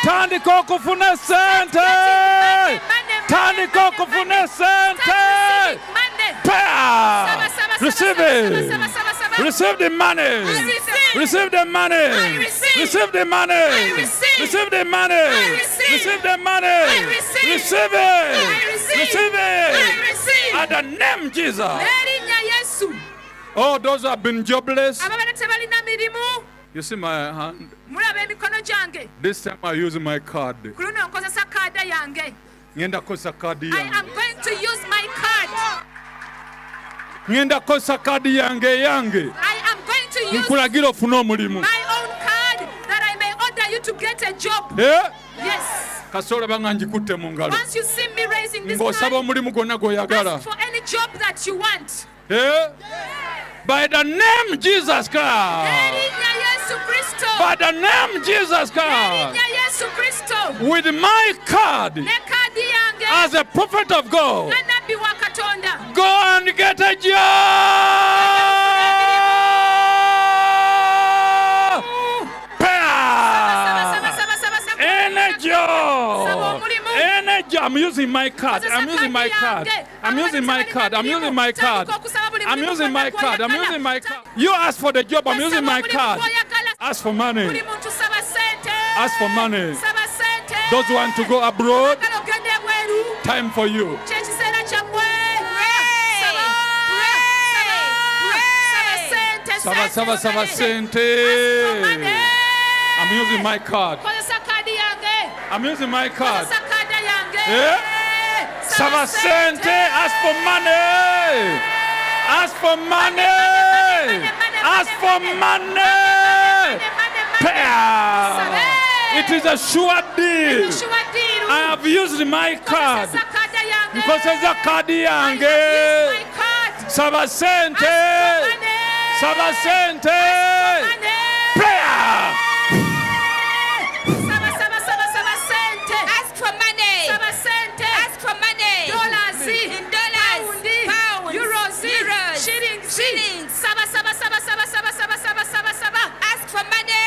Tandika okufuna ssente. Tandika okufuna ssente. Power. Receive it. Receive the money. Receive the money. Receive the money. Receive the money. Receive the money. Receive it. Receive it. At the name Jesus. N'erinnya Yesu. Oh, those who have been jobless. Ababadde tebalina mirimu. You see my hand? Mulaba emikono gyange. This time I use my card. Ku luno nkozesa kaada yange. Ngenda kukozesa kaadi I yange. am going to use my card. Ngenda kukozesa kaadi yange yange. I am going to use Nkulagira ofune omulimu. my own card that I may order you to get a job. Eh? Yes. Kasoola banga ngikutte mu ngalo. Once you see me raising this Ng'osaba card, omulimu gwonna gw'oyagala. ask for any job that you want. Eh? By the name Jesus Christ. N'erinnya Yesu Kristo. By the name Jesus Christ. N'erinnya Yesu Kristo. With my card Ne kaadi yange. as a prophet of God. Nga nabbi wa Katonda. Go and get a job. Energy. I'm using my card. I'm using my card. I'm using my card. I'm using my card. I'm using my card. I'm using my card. You ask for the job. I'm using my card. Ask for money. Buli muntu saba ssente. Ask for money. Saba ssente. Those who want to go abroad, Kale ogende ebweru. time for you. Ky'ekiseera kyammwe. Saba ssente. Saba Saba sente. I'm using my card. Kozesa kaadi I'm using my card. kozesa kaada yange. Yeah. Saba sente. Ask for money. Ask for money. Ask for money. Pay. It is a sure deal. I have used my card. Nkozesa kadi yange. Saba sente. Saba sente. Prayer. Ask for money. Ask for money. Dollars. In dollars. Pounds. Euros. Shillings. Saba. Ask for money.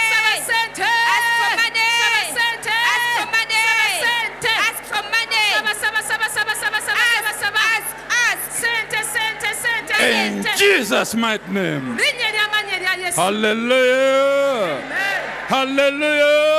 Sente. Ask for money. Sente. Ask for money. Sente. Ask for money. Ask. Sente. In Jesus' mighty name. Linnya ly'amannya erya Yesu. Hallelujah. Amen. Hallelujah.